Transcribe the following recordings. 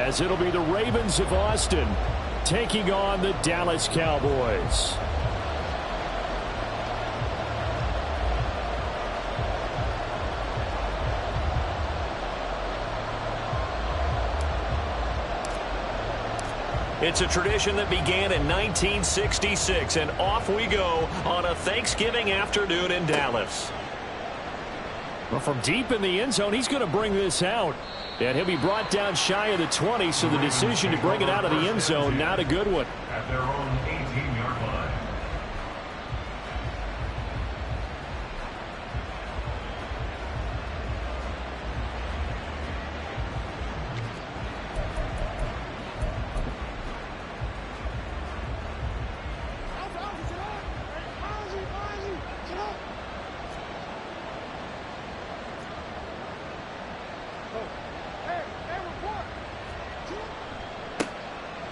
as it'll be the Ravens of Austin taking on the Dallas Cowboys. It's a tradition that began in 1966, and off we go on a Thanksgiving afternoon in Dallas. Well, from deep in the end zone, he's going to bring this out. And he'll be brought down shy of the 20, so the decision to bring it out of the end zone, not a good one. At their own 18-yard line.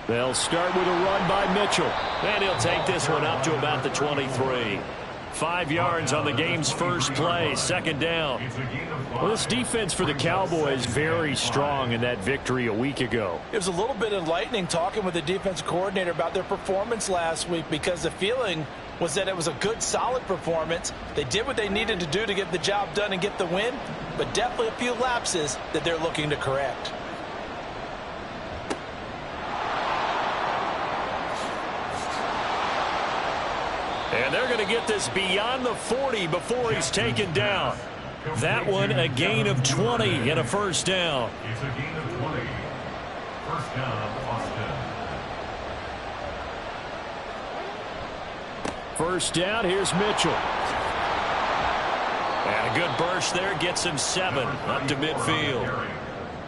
They'll start with a run by Mitchell. And he'll take this one up to about the 23. 5 yards on the game's first play, second down. Well, this defense for the Cowboys very strong in that victory a week ago. It was a little bit enlightening talking with the defense coordinator about their performance last week, because the feeling was that it was a good, solid performance. They did what they needed to do to get the job done and get the win, but definitely a few lapses that they're looking to correct. And they're going to get this beyond the 40 before he's taken down. That one, a gain of 20 and a first down. It's a gain of 20. First down, Austin. First down, here's Mitchell. And a good burst there gets him 7 up to midfield.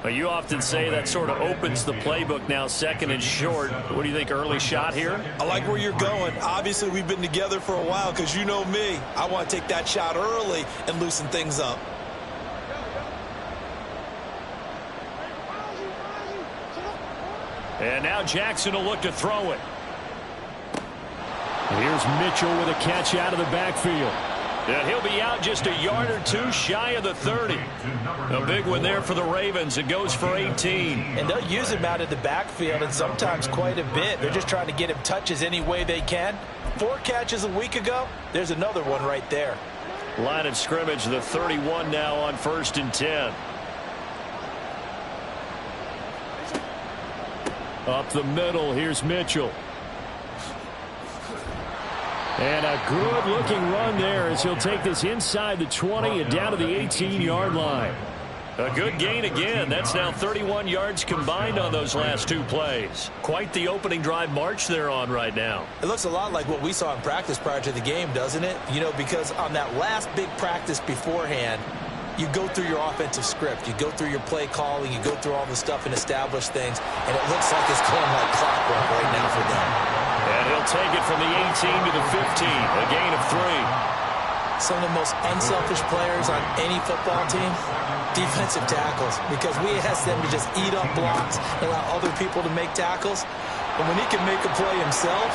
Well, you often say that sort of opens the playbook now, second and short. What do you think, early shot here? I like where you're going. Obviously, we've been together for a while, because you know me. I want to take that shot early and loosen things up. And now Jackson will look to throw it. Here's Mitchell with a catch out of the backfield. And he'll be out just a yard or two shy of the 30. A big one there for the Ravens. It goes for 18. And they'll use him out of the backfield, and sometimes quite a bit. They're just trying to get him touches any way they can. 4 catches a week ago. There's another one right there. Line of scrimmage, the 31 now on 1st and 10. Up the middle, here's Mitchell. And a good-looking run there as he'll take this inside the 20 and down to the 18-yard line. A good gain again. That's now 31 yards combined on those last 2 plays. Quite the opening drive march they're on right now. It looks a lot like what we saw in practice prior to the game, doesn't it? You know, because on that last big practice beforehand, you go through your offensive script. You go through your play calling. You go through all the stuff and establish things. And it looks like it's going like clockwork right now for them. And he'll take it from the 18 to the 15, a gain of 3. Some of the most unselfish players on any football team, defensive tackles, because we ask them to just eat up blocks and allow other people to make tackles. And when he can make a play himself.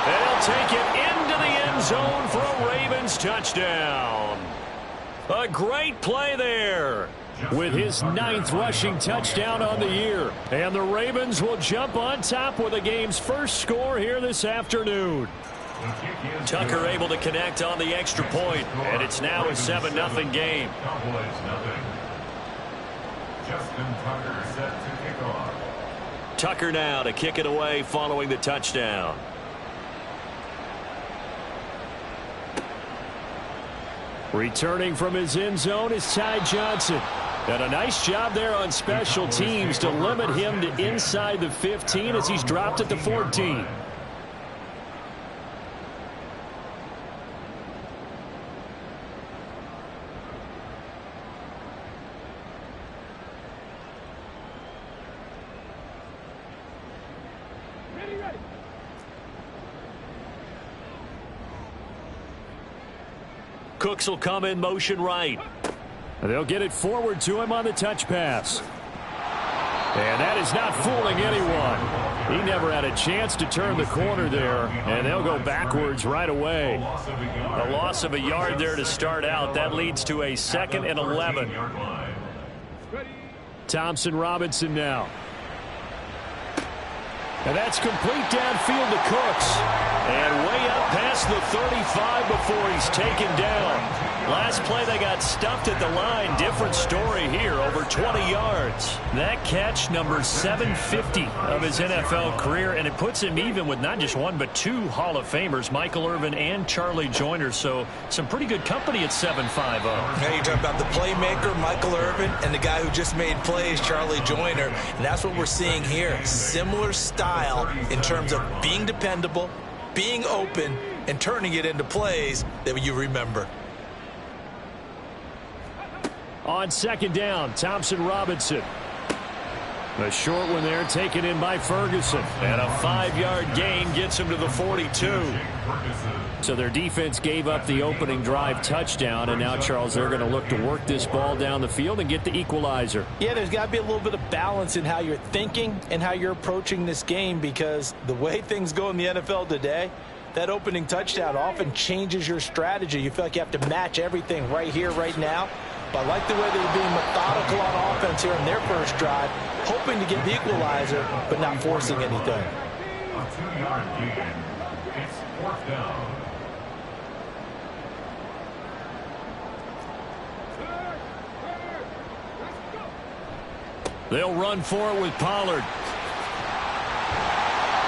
And he'll take it into the end zone for a Ravens touchdown. A great play there. With his 9th rushing touchdown on the year. And the Ravens will jump on top with the game's first score here this afternoon. Tucker able to connect on the extra point, and it's now a 7-0 game. Cowboys nothing. Justin Tucker set to kick off. Tucker now to kick it away following the touchdown. Returning from his end zone is Ty Johnson. And a nice job there on special teams to limit him to inside the 15 as he's dropped at the 14. Cooks will come in motion right. They'll get it forward to him on the touch pass. And that is not fooling anyone. He never had a chance to turn the corner there, and they'll go backwards right away. A loss of a yard there to start out. That leads to a 2nd and 11. Thompson Robinson now. And that's complete downfield to Cooks. And way up past the 35 before he's taken down. Last play they got stuffed at the line. Different story here, over 20 yards. That catch, number 750 of his NFL career, and it puts him even with not just one but two Hall of Famers, Michael Irvin and Charlie Joyner. So some pretty good company at 7.50. Hey, you talk about the playmaker, Michael Irvin, and the guy who just made plays, Charlie Joyner. And that's what we're seeing here. Similar style in terms of being dependable, being open, and turning it into plays that you remember. On second down, Thompson Robinson. A short one there taken in by Ferguson. And a 5-yard gain gets him to the 42. So their defense gave up the opening drive touchdown, and now, Charles, they're going to look to work this ball down the field and get the equalizer. Yeah, there's got to be a little bit of balance in how you're thinking and how you're approaching this game, because the way things go in the NFL today, that opening touchdown often changes your strategy. You feel like you have to match everything right here, right now. But I like the way they're being methodical on offense here in their first drive, hoping to get the equalizer, but not forcing anything. A 2-yard gain. It's 4th down. They'll run for it with Pollard.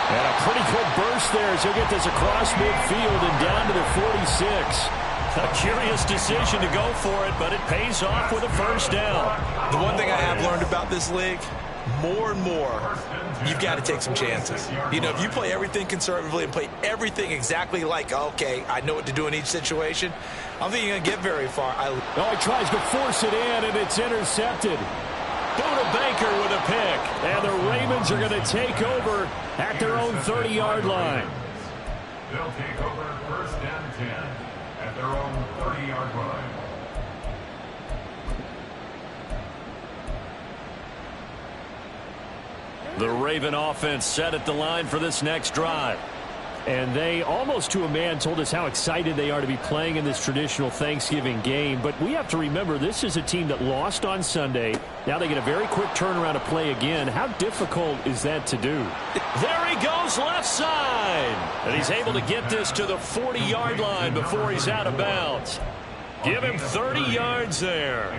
And a pretty good burst there as he'll get this across midfield and down to the 46. A curious decision to go for it, but it pays off with a first down. The one thing I have learned about this league, more and more, you've got to take some chances. You know, if you play everything conservatively and play everything exactly like, okay, I know what to do in each situation, I don't think you're going to get very far. He tries to force it in, and it's intercepted. Buda Baker with a pick. And the Ravens are going to take over at their own 30-yard line. They'll take over 1st and 10 at their own 30-yard line. The Raven offense set at the line for this next drive. And they, almost to a man, told us how excited they are to be playing in this traditional Thanksgiving game. But we have to remember, this is a team that lost on Sunday. Now they get a very quick turnaround to play again. How difficult is that to do? There he goes, left side. And he's able to get this to the 40-yard line before he's out of bounds. Give him 30 yards there.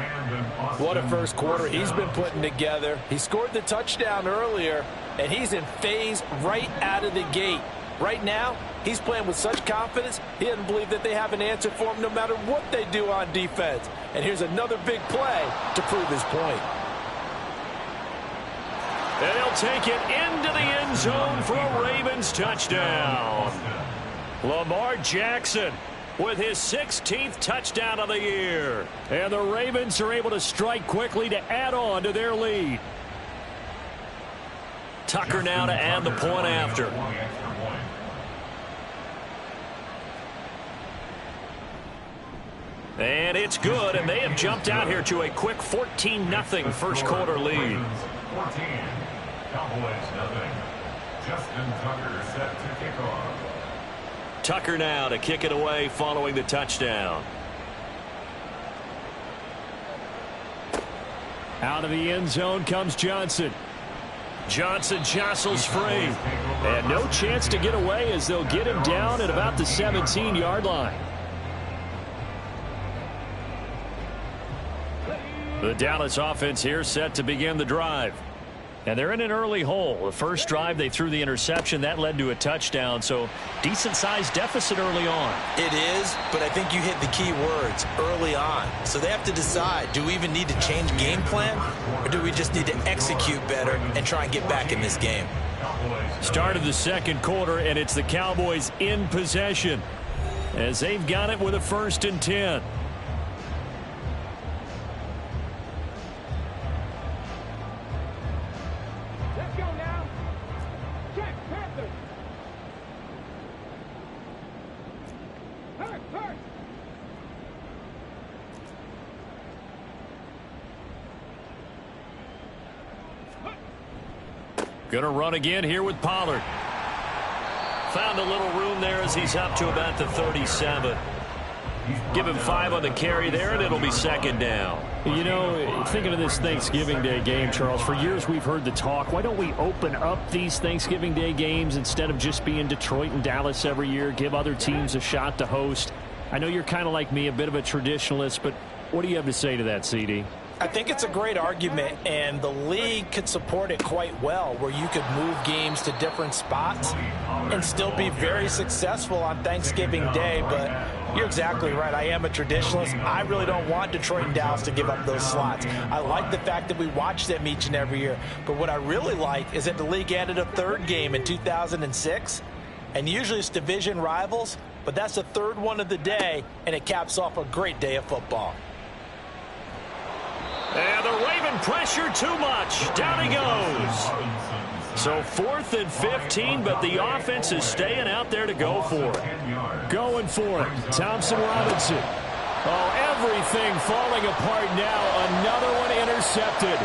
What a first quarter he's been putting together. He scored the touchdown earlier, and he's in phase right out of the gate. Right now, he's playing with such confidence, he doesn't believe that they have an answer for him no matter what they do on defense. And here's another big play to prove his point. And he'll take it into the end zone for a Ravens touchdown. Lamar Jackson with his 16th touchdown of the year. And the Ravens are able to strike quickly to add on to their lead. Tucker now to add the point after. And it's good, and they have jumped out here to a quick 14-0 first quarter lead. 14. Cowboys nothing. Justin Tucker set to kick off. Tucker now to kick it away following the touchdown. Out of the end zone comes Johnson. Johnson jostles free. And no chance to get away as they'll get him down at about the 17-yard line. The Dallas offense here set to begin the drive. And they're in an early hole. The first drive, they threw the interception. That led to a touchdown, so decent-sized deficit early on. It is, but I think you hit the key words, early on. So they have to decide, do we even need to change game plan, or do we just need to execute better and try and get back in this game? Start of the second quarter, and it's the Cowboys in possession as they've got it with a 1st and 10. Going to run again here with Pollard. Found a little room there as he's up to about the 37. Give him 5 on the carry there, and it'll be second down. You know, thinking of this Thanksgiving Day game, Charles, for years we've heard the talk, why don't we open up these Thanksgiving Day games instead of just being Detroit and Dallas every year, give other teams a shot to host? I know you're kind of like me, a bit of a traditionalist, but what do you have to say to that, CD? I think it's a great argument, and the league could support it quite well, where you could move games to different spots and still be very successful on Thanksgiving Day. But you're exactly right. I am a traditionalist. I really don't want Detroit and Dallas to give up those slots. I like the fact that we watch them each and every year. But what I really like is that the league added a third game in 2006, and usually it's division rivals, but that's the third one of the day, and it caps off a great day of football. And the Raven pressure too much. Down he goes. So 4th and 15, but the offense is staying out there to go for it. Going for it. Thompson Robinson. Oh, everything falling apart now. Another one intercepted.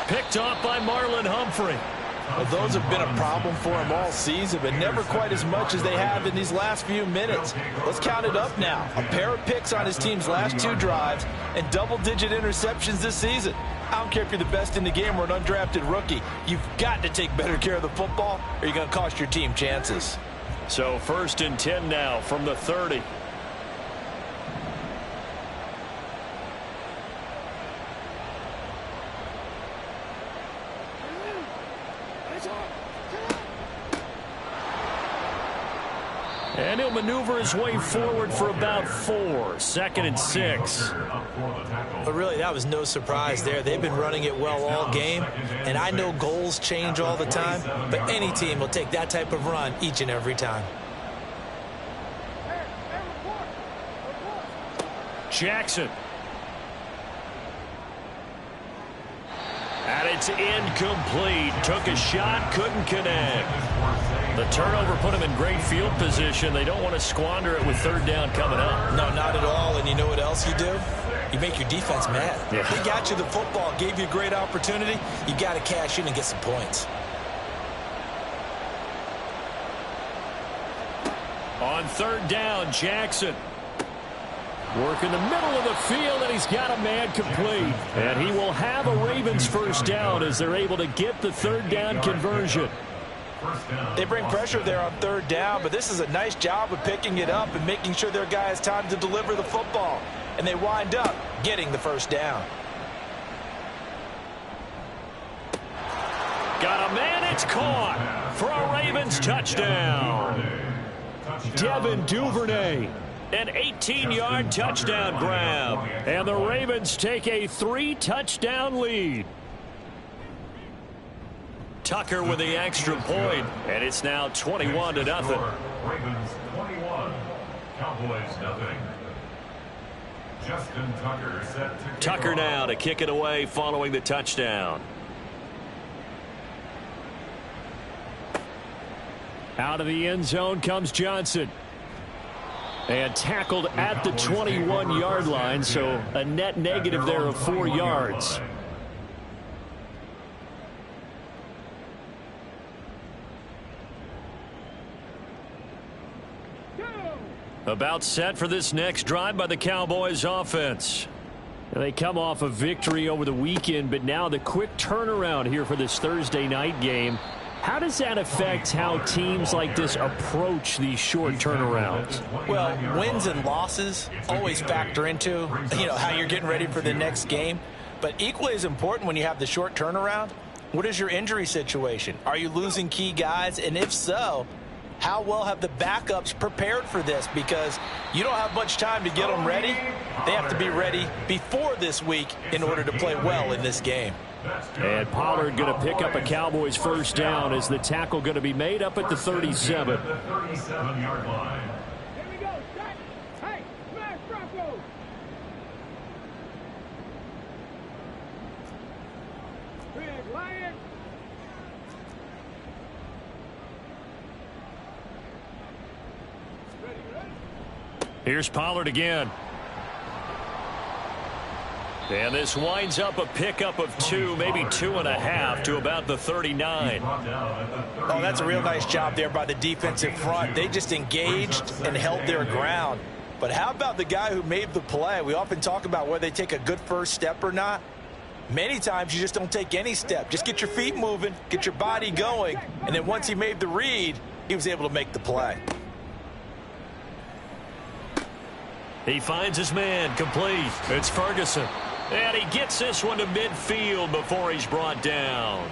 Picked off by Marlon Humphrey. Well, those have been a problem for him all season, but never quite as much as they have in these last few minutes. Let's count it up now. A pair of picks on his team's last 2 drives and double-digit interceptions this season. I don't care if you're the best in the game or an undrafted rookie. You've got to take better care of the football or you're going to cost your team chances. So 1st and 10 now from the 30. And he'll maneuver his way forward for about 4. 2nd and 6. But really, that was no surprise there. They've been running it well all game, and I know goals change all the time, but any team will take that type of run each and every time. Jackson. And it's incomplete. Took a shot, couldn't connect. The turnover put him in great field position. They don't want to squander it with 3rd down coming up. No, not at all. And you know what else you do? You make your defense mad. Yeah. They got you the football, gave you a great opportunity. You got to cash in and get some points. On 3rd down, Jackson. Work in the middle of the field, and he's got a man complete. And he will have a Ravens 1st down as they're able to get the 3rd down conversion. They bring pressure there on 3rd down, but this is a nice job of picking it up and making sure their guy has time to deliver the football. And they wind up getting the 1st down. Got a man, it's caught for a Ravens touchdown. Devin Duvernay. An 18-yard touchdown grab. And the Ravens take a 3-touchdown lead. Tucker with the extra point, and it's now 21-0. Ravens 21, Cowboys nothing. Justin Tucker set to Tucker now to kick it away following the touchdown. Out of the end zone comes Johnson. And tackled at the 21-yard line, so a net negative there of 4 yards. About set for this next drive by the Cowboys offense. They come off a victory over the weekend, but now the quick turnaround here for this Thursday night game. How does that affect how teams like this approach these short turnarounds? Well, wins and losses always factor into, how you're getting ready for the next game. But equally as important when you have the short turnaround, what is your injury situation? Are you losing key guys? And if so, how well have the backups prepared for this? Because you don't have much time to get them ready. They have to be ready before this week in order to play well in this game. And Pollard going to pick up a Cowboys 1st down as the tackle going to be made up at the 37. the 37-yard line. Here we go. Hey, smash Broncos. Red Lion. Here's Pollard again. And this winds up a pickup of 2, maybe 2.5 to about the 39. Oh, that's a real nice job there by the defensive front. They just engaged and held their ground. But how about the guy who made the play? We often talk about whether they take a good first step or not. Many times you just don't take any step. Just get your feet moving, get your body going, and then once he made the read, he was able to make the play. He finds his man, complete. It's Ferguson. And he gets this one to midfield before he's brought down.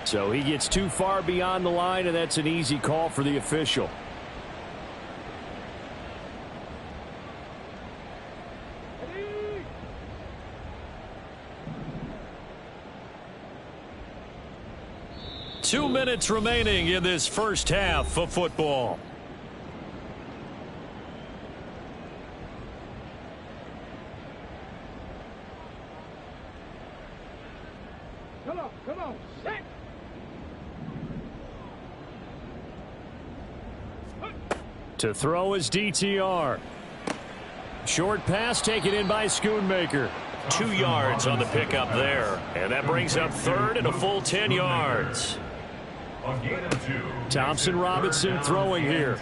So he gets too far beyond the line, and that's an easy call for the official. Two minutes remaining in this first half of football. Come on, set. To throw is DTR. Short pass taken in by Schoonmaker. 2 yards on the pickup there. And that brings up third and a full 10 yards. Thompson Robinson throwing here.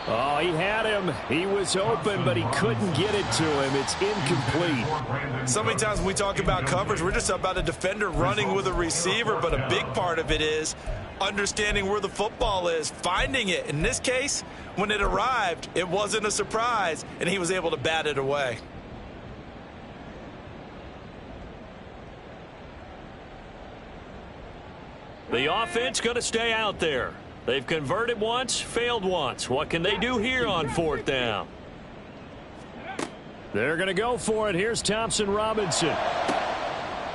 Oh, he had him. He was open, but he couldn't get it to him. It's incomplete. So many times when we talk about coverage, we're just about a defender running with a receiver, but a big part of it is understanding where the football is, finding it. In this case, when it arrived, it wasn't a surprise, and he was able to bat it away. The offense going to stay out there. They've converted once, failed once. What can they do here on fourth down? They're going to go for it. Here's Thompson Robinson.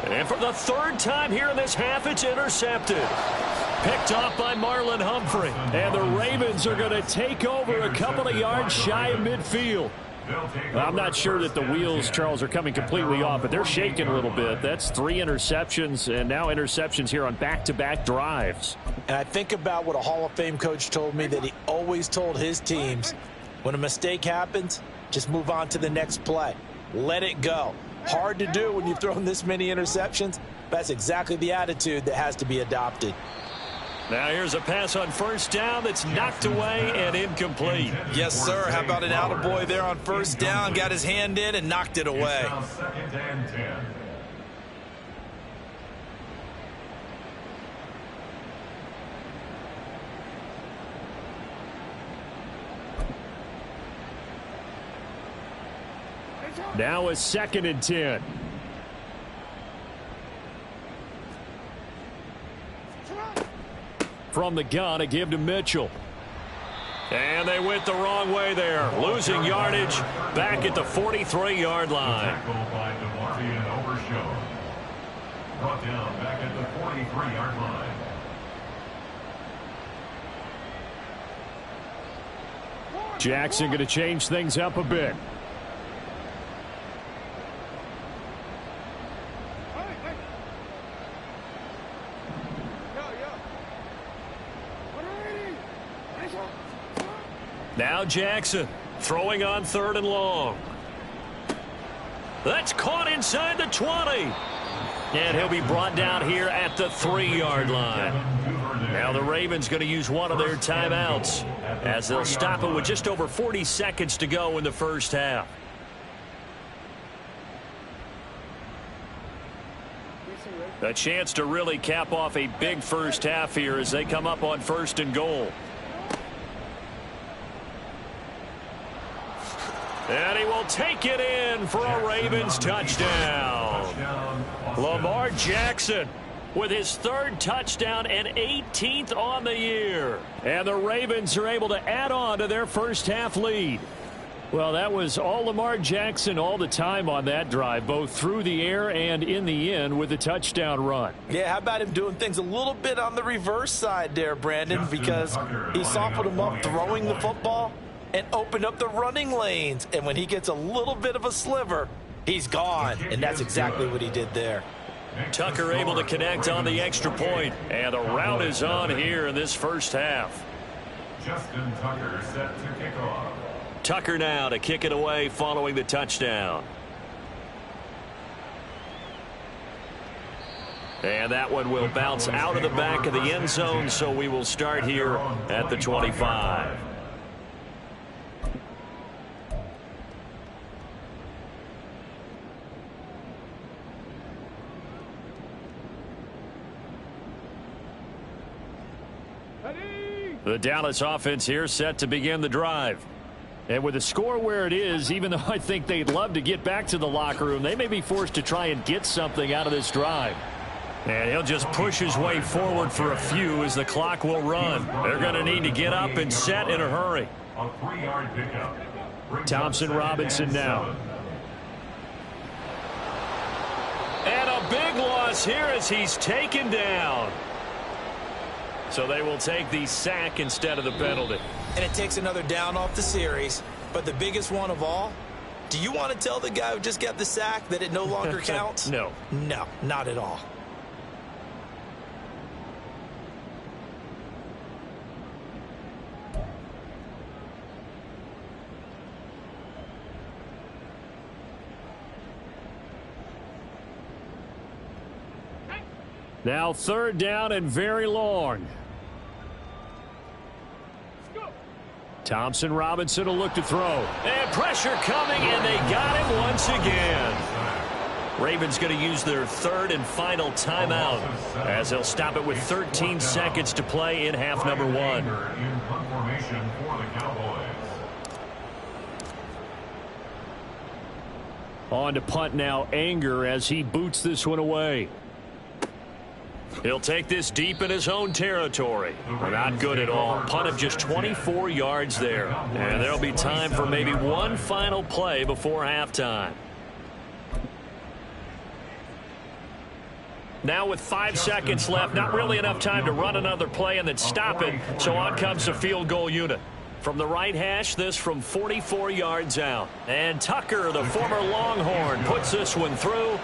And for the third time here in this half, it's intercepted. Picked off by Marlon Humphrey. And the Ravens are going to take over a couple of yards shy of midfield. I'm not sure that the wheels, Charles, are coming completely off, but they're shaking a little bit. That's 3 interceptions, and now interceptions here on back-to-back drives. And I think about what a Hall of Fame coach told me, that he always told his teams, when a mistake happens, just move on to the next play. Let it go. Hard to do when you've thrown this many interceptions. That's exactly the attitude that has to be adopted. Now here's a pass on first down that's knocked away and incomplete. Yes, sir. How about an attaboy there on first down? Got his hand in and knocked it away. Second and 10. Now a 2nd and 10. From the gun, a give to Mitchell. And they went the wrong way there. Losing yardage back at the 43-yard line. Tackled by DeMarvion Overshown. Brought down back at the 43-yard line. Jackson going to change things up a bit. Now Jackson throwing on 3rd and long. That's caught inside the 20. And he'll be brought down here at the 3-yard line. Now the Ravens going to use one of their timeouts as they'll stop it with just over 40 seconds to go in the first half. A chance to really cap off a big first half here as they come up on 1st and goal. And he will take it in for a Ravens touchdown. Lamar Jackson with his 3rd touchdown and 18th on the year. And the Ravens are able to add on to their first half lead. Well, that was all Lamar Jackson all the time on that drive, both through the air and in the end with a touchdown run. Yeah, how about him doing things a little bit on the reverse side there, Brandon, because he softened him up throwing the football and opened up the running lanes. And when he gets a little bit of a sliver, he's gone. And that's exactly what he did there. Tucker able to connect on the extra point. And the route is on here in this first half. Justin Tucker set to kick off. Tucker now to kick it away following the touchdown. And that one will bounce out of the back of the end zone, so we will start here at the 25. The Dallas offense here set to begin the drive. And with the score where it is, even though I think they'd love to get back to the locker room, they may be forced to try and get something out of this drive. And he'll just push his way forward for a few as the clock will run. They're going to need to get up and set in a hurry. A 3-yard pickup. Thompson Robinson now. And a big loss here as he's taken down. So they will take the sack instead of the penalty. And it takes another down off the series. But the biggest one of all, do you want to tell the guy who just got the sack that it no longer counts? No. No, not at all. Now 3rd down and very long. Thompson Robinson will look to throw. And pressure coming, and they got him once again. Ravens going to use their 3rd and final timeout as they'll stop it with 13 seconds to play in half number 1. In formation for the Cowboys. On to punt now, Anger, as he boots this one away. He'll take this deep in his own territory. Not good at all. Punt of just 24 yards there. And there'll be time for maybe one final play before halftime. Now with 5 seconds left, not really enough time to run another play and then stop it. So on comes the field goal unit. From the right hash, this from 44 yards out. And Tucker, the former Longhorn, puts this one through.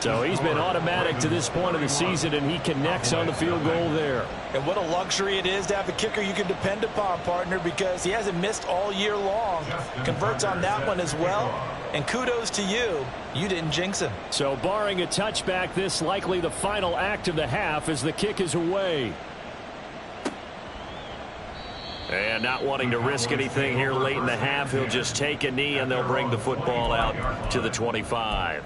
So he's been automatic to this point of the season, and he connects on the field goal there. And what a luxury it is to have a kicker you can depend upon, partner, because he hasn't missed all year long. Converts on that one as well. And kudos to you. You didn't jinx him. So barring a touchback, this likely the final act of the half as the kick is away. And not wanting to risk anything here late in the half, he'll just take a knee and they'll bring the football out to the 25.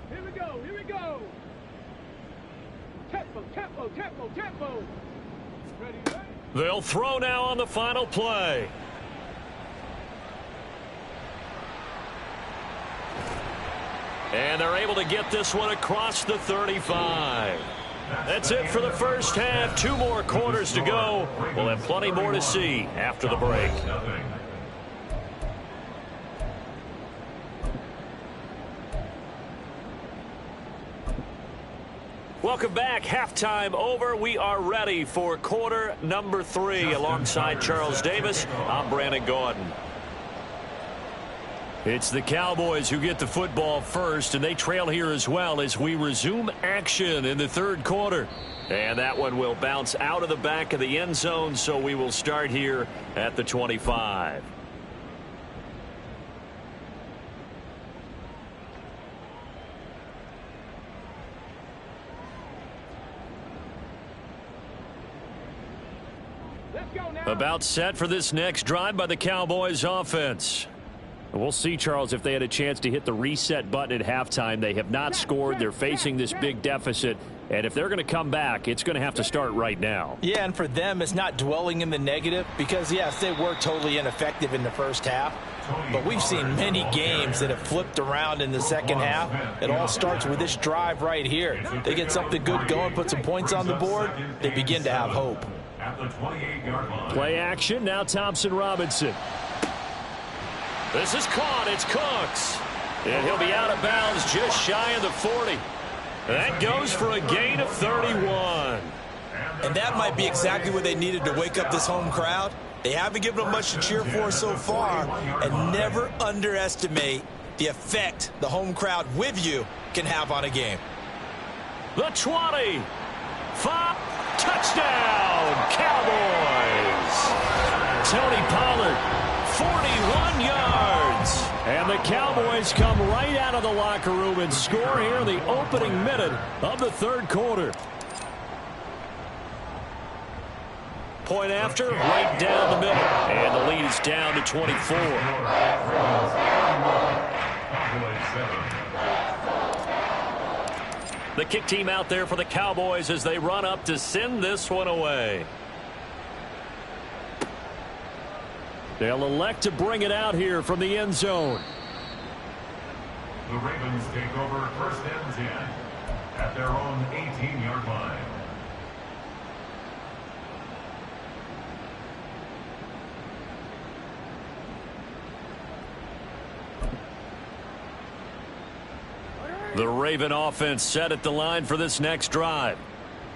Here we go. Tempo. Ready? They'll throw now on the final play. And they're able to get this one across the 35. That's it for the first half. 2 more quarters to go. We'll have plenty more to see after the break. Welcome back. Halftime over. We are ready for quarter number 3. Alongside Charles Davis, I'm Brandon Gordon. It's the Cowboys who get the football first, and they trail here as well as we resume action in the 3rd quarter. And that one will bounce out of the back of the end zone, so we will start here at the 25. About set for this next drive by the Cowboys offense. We'll see, Charles, if they had a chance to hit the reset button at halftime. They have not scored. They're facing this big deficit. And if they're going to come back, it's going to have to start right now. Yeah, and for them, it's not dwelling in the negative because, yes, they were totally ineffective in the first half. But we've seen many games that have flipped around in the second half. It all starts with this drive right here. They get something good going, put some points on the board, they begin to have hope. At the 28-yard line. Play action, now Thompson Robinson. This is caught. It's Cooks. And he'll be out of bounds just shy of the 40. That goes for a gain of 31. And that might be exactly what they needed to wake up this home crowd. They haven't given them much to cheer for so far. And never underestimate the effect the home crowd with you can have on a game. The 20. 5. Touchdown, Cowboys. Tony Pollard, 41 yards. And the Cowboys come right out of the locker room and score here in the opening minute of the third quarter. Point after, right down the middle. And the lead is down to 24. The kick team out there for the Cowboys as they run up to send this one away. They'll elect to bring it out here from the end zone. The Ravens take over first and 10 at their own 18-yard line. The Raven offense set at the line for this next drive.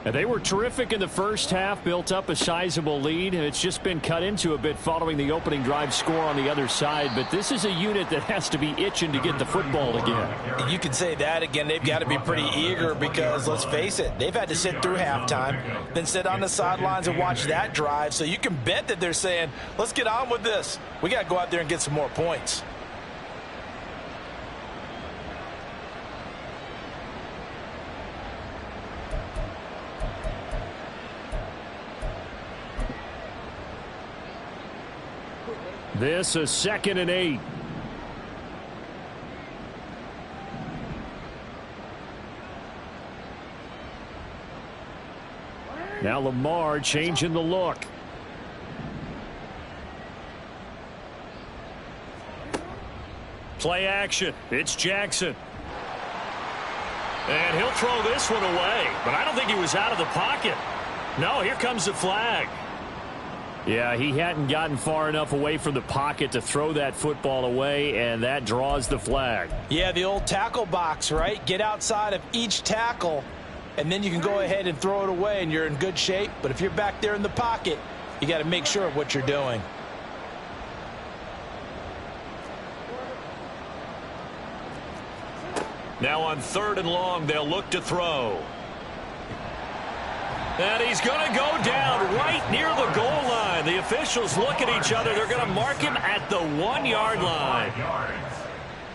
And they were terrific in the first half, built up a sizable lead, and it's just been cut into a bit following the opening drive score on the other side. But this is a unit that has to be itching to get the football again. You can say that again. They've got to be pretty eager because, let's face it, they've had to sit through halftime, then sit on the sidelines and watch that drive. So you can bet that they're saying, let's get on with this. We got to go out there and get some more points. This is 2nd and 8. Now Lamar changing the look. Play action. It's Jackson. And he'll throw this one away. But I don't think he was out of the pocket. No, here comes the flag. Yeah, he hadn't gotten far enough away from the pocket to throw that football away, and that draws the flag. Yeah, the old tackle box, right? Get outside of each tackle, and then you can go ahead and throw it away, and you're in good shape. But if you're back there in the pocket, you got to make sure of what you're doing. Now on 3rd and long, they'll look to throw. And he's going to go down right near the goal line. The officials look at each other. They're going to mark him at the 1-yard line.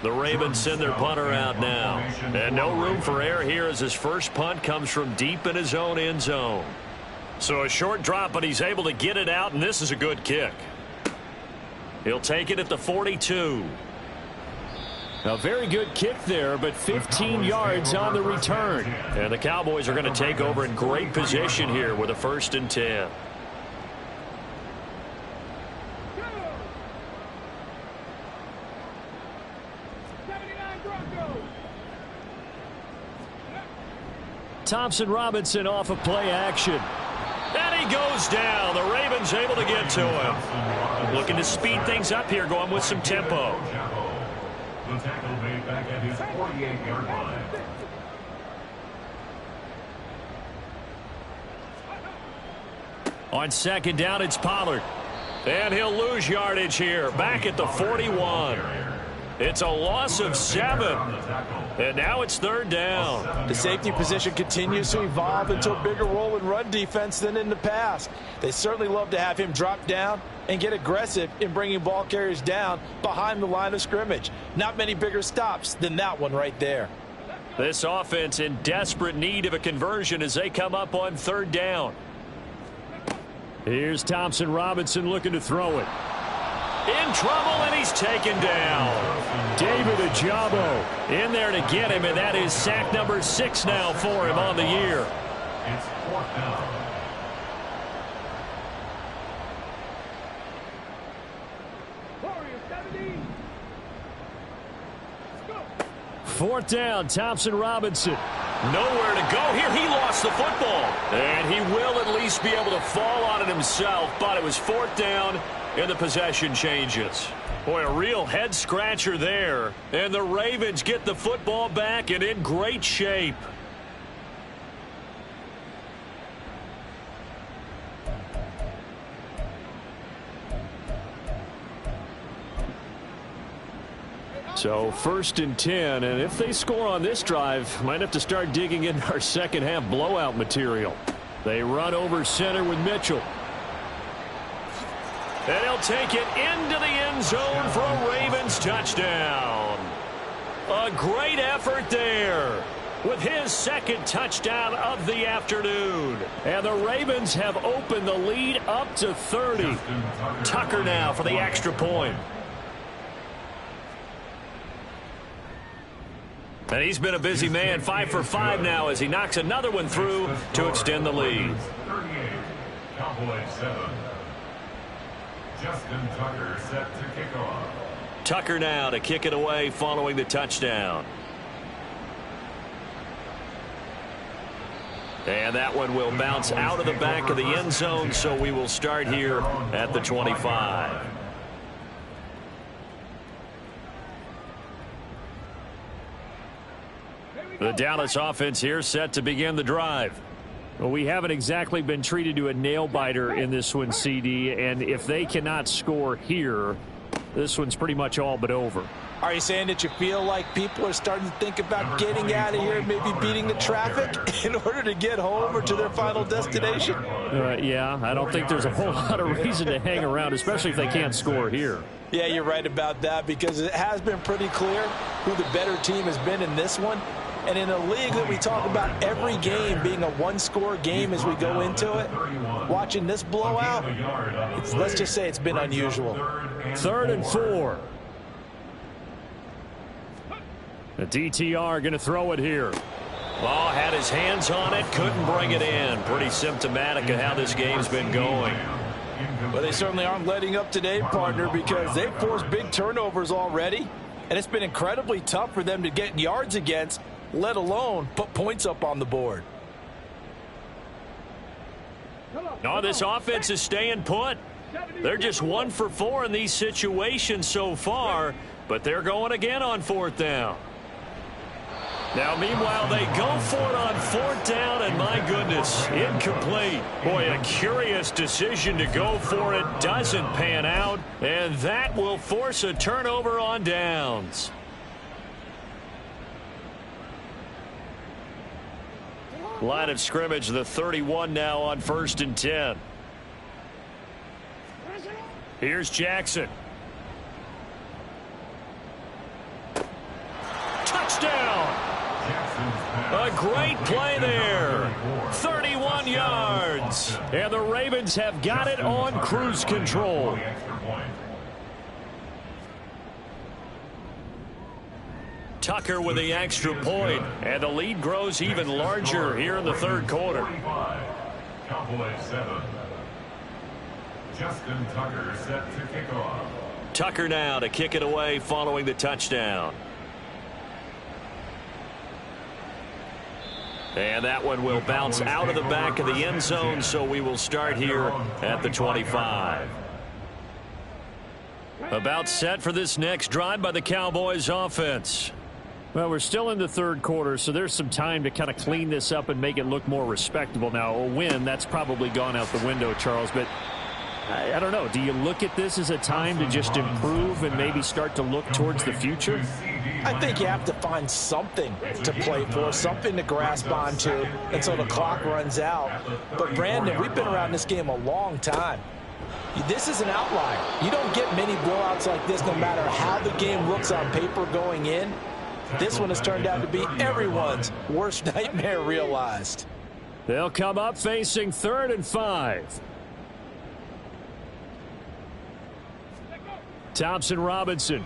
The Ravens send their punter out now. And no room for error here as his first punt comes from deep in his own end zone. So a short drop, but he's able to get it out, and this is a good kick. He'll take it at the 42. A very good kick there, but 15 yards on the return. And the Cowboys are going to take over in great position here with a 1st and 10. Thompson Robinson off of play action. And he goes down. The Ravens able to get to him. Looking to speed things up here, going with some tempo. The tackle made back at his 48-yard line. On 2nd down, it's Pollard. And he'll lose yardage here, back at the 41. It's a loss of 7. And now it's 3rd down. The safety position continues to evolve into a bigger role in run defense than in the past. They certainly love to have him drop down and get aggressive in bringing ball carriers down behind the line of scrimmage. Not many bigger stops than that one right there. This offense in desperate need of a conversion as they come up on 3rd down. Here's Thompson Robinson looking to throw it. In trouble, and he's taken down. David Ajabo in there to get him, and that is sack number 6 now for him on the year. It's 4th down. Warriors 70. Go. 4th down, Thompson Robinson. Nowhere to go here. He lost the football. And he will at least be able to fall on it himself, but it was 4th down, and the possession changes. Boy, a real head-scratcher there. And the Ravens get the football back and in great shape. So 1st and 10, and if they score on this drive, might have to start digging in our second half blowout material. They run over center with Mitchell. And he'll take it into the end zone for a Ravens touchdown. A great effort there with his second touchdown of the afternoon. And the Ravens have opened the lead up to 30. Tucker now for the extra point. And he's been a busy man, 5 for 5 now as he knocks another one through to extend the lead. 38, Cowboys 7. Justin Tucker set to kick off. Tucker now to kick it away following the touchdown. And that one will bounce out of the back of the end zone, so we will start here at the 25. The Dallas offense here set to begin the drive. Well, we haven't exactly been treated to a nail-biter in this one, CD, and if they cannot score here, this one's pretty much all but over. Are you saying that you feel like people are starting to think about getting out of here, maybe beating the traffic in order to get home or to their final destination? Yeah, I don't think there's a whole lot of reason to hang around, especially if they can't score here. Yeah, you're right about that because it has been pretty clear who the better team has been in this one. And in a league that we talk about every game being a one-score game as we go into it, watching this blowout, let's just say it's been unusual. 3rd and 4. The DTR going to throw it here. Ball had his hands on it, couldn't bring it in. Pretty symptomatic of how this game's been going. Well, they certainly aren't letting up today, partner, because they've forced big turnovers already. And it's been incredibly tough for them to get yards against, let alone put points up on the board. No, this offense is staying put. They're just 1 for 4 in these situations so far, but they're going again on 4th down. Now, meanwhile, they go for it on 4th down, and my goodness, incomplete. Boy, a curious decision to go for it. Doesn't pan out, and that will force a turnover on downs. Line of scrimmage, the 31 now on 1st and 10. Here's Jackson. Touchdown! A great play there. 31 yards. And the Ravens have got it on cruise control. Tucker with the extra point, and the lead grows even larger here in the 3rd quarter. Cowboys 7. Justin Tucker set to kick off. Tucker now to kick it away following the touchdown. And that one will bounce out of the back of the end zone, so we will start here at the 25. About set for this next drive by the Cowboys offense. Well, we're still in the 3rd quarter, so there's some time to kind of clean this up and make it look more respectable. Now, a win, that's probably gone out the window, Charles, but I don't know. Do you look at this as a time to just improve and maybe start to look towards the future? I think you have to find something to play for, something to grasp onto until the clock runs out. But, Brandon, we've been around this game a long time. This is an outlier. You don't get many blowouts like this no matter how the game looks on paper going in. This one has turned out to be everyone's worst nightmare realized. They'll come up facing 3rd and 5. Thompson Robinson.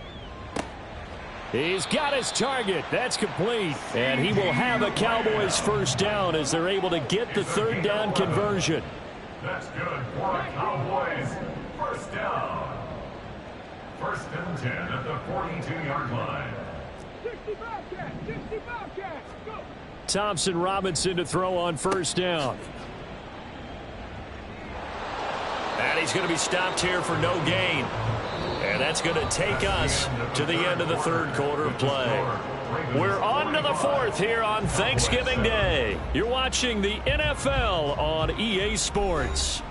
He's got his target. That's complete. And he will have a Cowboys 1st down as they're able to get the 3rd down conversion. That's good for a Cowboys 1st down. 1st and 10 at the 42-yard line. 65 catch, go! Thompson Robinson to throw on 1st down. And he's going to be stopped here for no gain. And that's going to take us to the end of the 3rd quarter play. We're on to the 4th here on Thanksgiving Day. You're watching the NFL on EA Sports.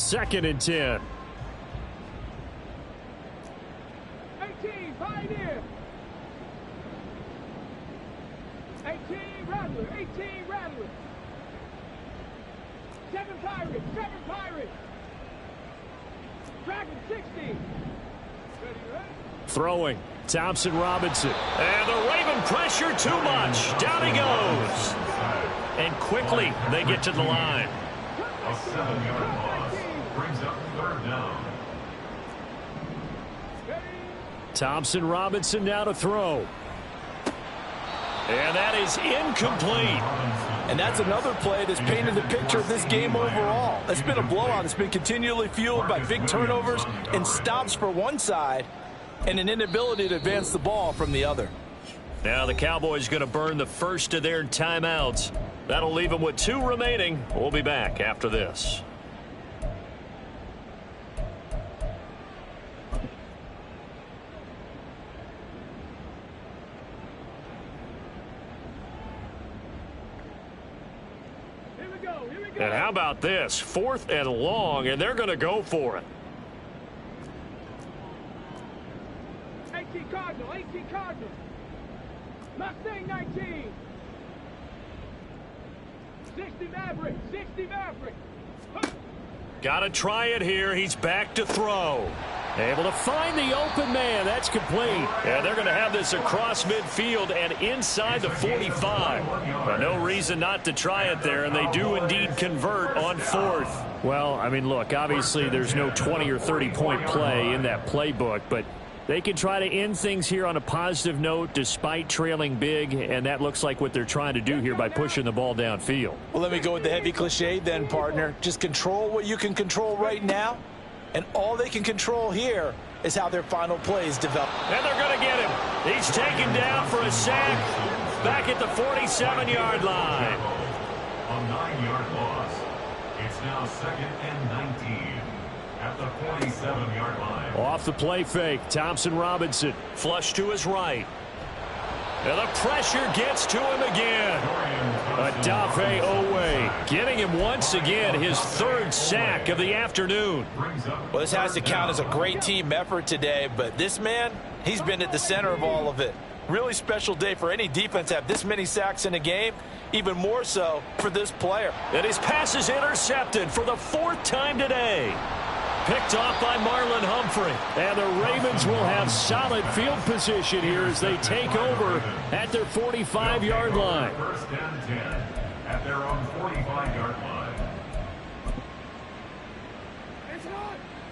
2nd and 10. 18, Pioneer. 18, Rattler. 18, Rattler. 7 Pirates. 7 Pirates. Dragon 60. Ready, ready? Throwing. Thompson Robinson. And the Raven pressure too much. Down he goes. And quickly they get to the line. A 7-yard loss brings up 3rd down. Thompson Robinson now to throw. And that is incomplete. And that's another play that's painted the picture of this game overall. It's been a blowout. It's been continually fueled by big turnovers and stops for one side and an inability to advance the ball from the other. Now the Cowboys going to burn the first of their timeouts. That'll leave them with 2 remaining. We'll be back after this. And how about this? 4th and long, and they're going to go for it. 18 Cardinal. 18 Cardinal. Mustang 19. 60 Maverick. 60 Maverick. Got to try it here. He's back to throw. Able to find the open man. That's complete. And they're going to have this across midfield and inside the 45. But no reason not to try it there, and they do indeed convert on 4th. Well, I mean, look, obviously there's no 20 or 30-point play in that playbook, but they can try to end things here on a positive note despite trailing big, and that looks like what they're trying to do here by pushing the ball downfield. Well, let me go with the heavy cliche then, partner. Just control what you can control right now, and all they can control here is how their final plays develop. And they're going to get him. He's taken down for a sack back at the 47-yard line. A 9-yard loss. It's now 2nd and 19 at the 47-yard line. Off the play fake, Thompson Robinson. Flush to his right. And the pressure gets to him again. Adafe Owe getting him once again, his 3rd sack of the afternoon. Well, this has to count as a great team effort today, but this man, he's been at the center of all of it. Really special day for any defense to have this many sacks in a game, even more so for this player. And his pass is intercepted for the 4th time today. Picked off by Marlon Humphrey. And the Ravens will have solid field position here as they take over at their 45-yard line. 1st and 10 at their own 45-yard line.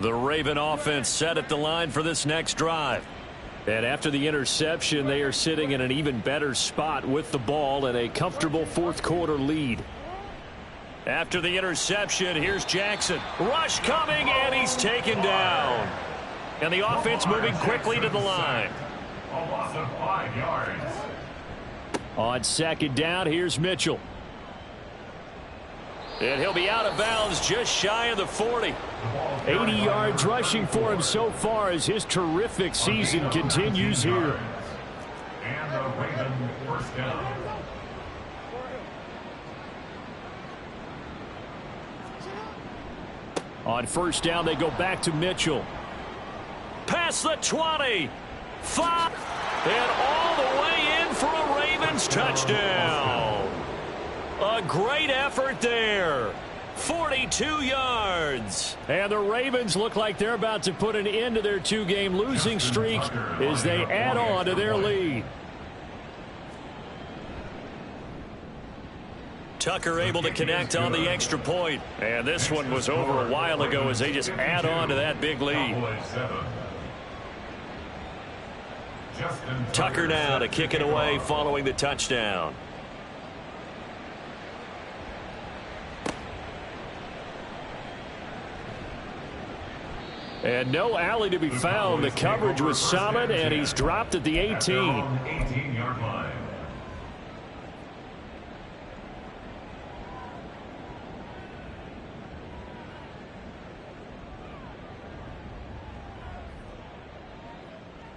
The Raven offense set at the line for this next drive. And after the interception, they are sitting in an even better spot with the ball and a comfortable 4th quarter lead. After the interception, here's Jackson. Rush coming, and he's taken down. And the offense moving quickly to the line. A loss of 5 yards. On 2nd down, here's Mitchell. And he'll be out of bounds just shy of the 40. 80 yards rushing for him so far as his terrific season continues here. And the Raven 1st down. On 1st down, they go back to Mitchell. Past the 20. 5. And all the way in for a Ravens touchdown. A great effort there. 42 yards. And the Ravens look like they're about to put an end to their 2-game losing streak as they add on to their lead. Tucker able to connect on the extra point. And this one was over a while ago as they just add on to that big lead. Tucker now to kick it away following the touchdown. And no alley to be found. The coverage was solid, and he's dropped at the 18. 18-yard line.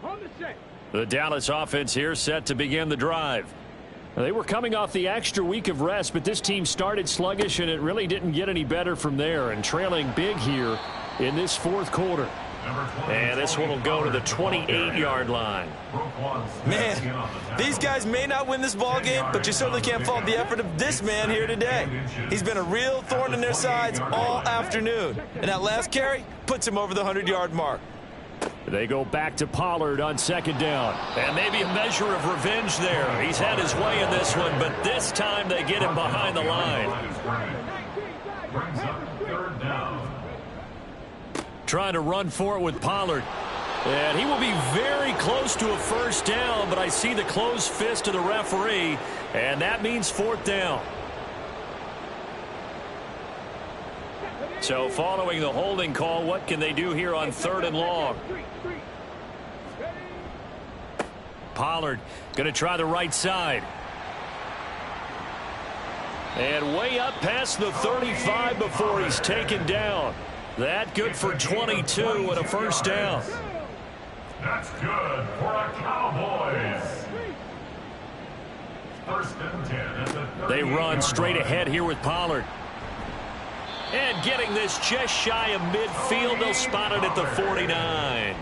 On the set. The Dallas offense here set to begin the drive. They were coming off the extra week of rest, but this team started sluggish, and it really didn't get any better from there, and trailing big here in this fourth quarter. And this one will go to the 28-yard line. Man, these guys may not win this ball game, but you certainly can't fault the effort of this man here today. He's been a real thorn in their sides all afternoon, and that last carry puts him over the 100-yard mark. They go back to Pollard on second down. And maybe a measure of revenge there. He's had his way in this one, but this time they get him behind the line. Brings up third down. Trying to run for it with Pollard. And he will be very close to a first down, but I see the closed fist of the referee, and that means fourth down. So following the holding call, what can they do here on third and long? Pollard going to try the right side. And way up past the 35 before he's taken down. That good for 22 and a first down. That's good for a Cowboys. First and 10 at the They run straight ahead here with Pollard. And getting this just shy of midfield, they'll spot it at the 49.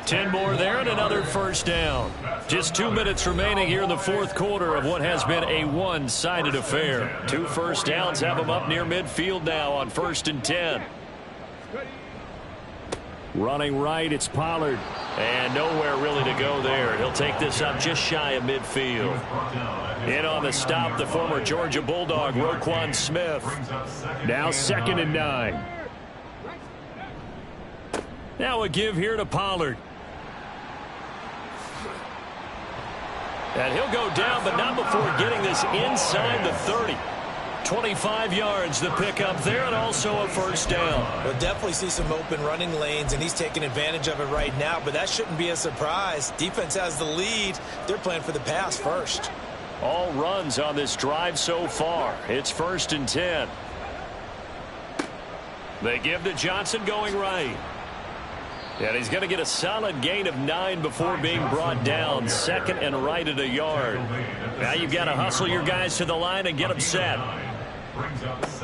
10 more there and another first down. Just 2 minutes remaining here in the fourth quarter of what has been a one-sided affair. 2 first downs have them up near midfield now on first and 10. Running right, it's Pollard. And nowhere really to go there. He'll take this up just shy of midfield. In on the stop, the former Georgia Bulldog, Roquan Smith. Now second and 9. Now a give here to Pollard. And he'll go down, but not before getting this inside the 30. 25 yards the pickup there, and also a first down. We'll definitely see some open running lanes, and he's taking advantage of it right now, but that shouldn't be a surprise. Defense has the lead. They're playing for the pass first. All runs on this drive so far. It's first and 10. They give to Johnson going right. And he's going to get a solid gain of 9 before being brought down. Second and right at a yard. Now you've got to hustle your guys to the line and get them set.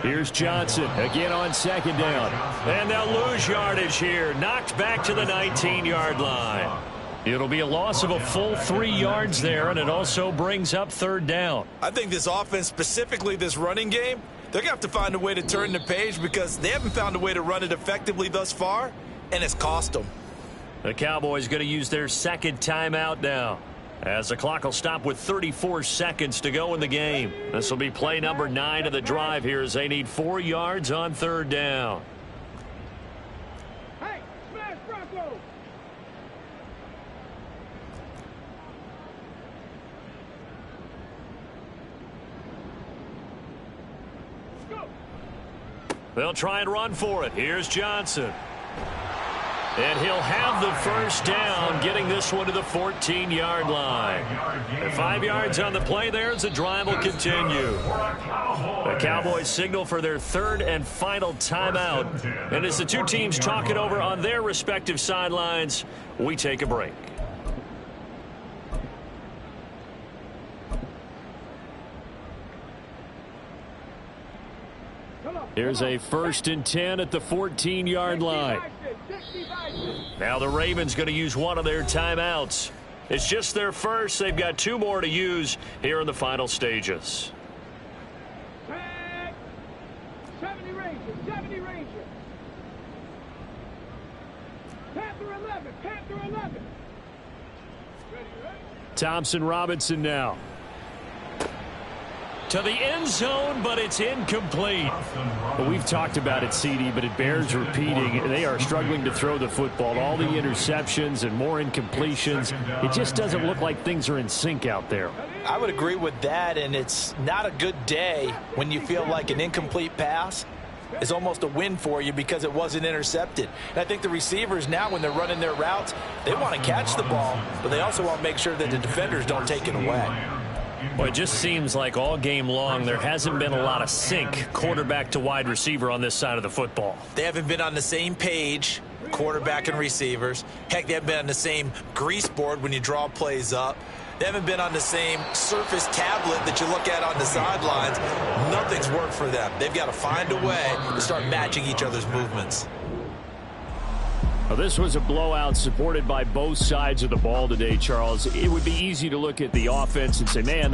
Here's Johnson again on second down. And they'll lose yardage here. Knocked back to the 19-yard line. It'll be a loss of a full 3 yards there, and it also brings up third down. I think this offense, specifically this running game, they're going to have to find a way to turn the page because they haven't found a way to run it effectively thus far, and it's cost them. The Cowboys going to use their second timeout now, as the clock will stop with 34 seconds to go in the game. This will be play number 9 of the drive here as they need 4 yards on third down. Hey, smash Bronco! They'll try and run for it. Here's Johnson. And he'll have the first down, getting this one to the 14-yard line. And 5 yards on the play there as the drive will continue. The Cowboys signal for their third and final timeout. And as the two teams talk it over on their respective sidelines, we take a break. Here's a first and 10 at the 14-yard line. Now the Ravens going to use one of their timeouts. It's just their first. They've got 2 more to use here in the final stages. 70 Rangers, 70 Rangers. Panther 11, Panther 11. Thompson Robinson now. To the end zone, but it's incomplete. Well, we've talked about it, CD, but it bears repeating. They are struggling to throw the football. All the interceptions and more incompletions. It just doesn't look like things are in sync out there. I would agree with that, and it's not a good day when you feel like an incomplete pass is almost a win for you because it wasn't intercepted. And I think the receivers now, when they're running their routes, they want to catch the ball, but they also want to make sure that the defenders don't take it away. Well, it just seems like all game long there hasn't been a lot of sync quarterback to wide receiver on this side of the football. They haven't been on the same page, quarterback and receivers. Heck, they haven't been on the same grease board when you draw plays up. They haven't been on the same surface tablet that you look at on the sidelines. Nothing's worked for them. They've got to find a way to start matching each other's movements. Well, this was a blowout supported by both sides of the ball today, Charles. It would be easy to look at the offense and say, man, they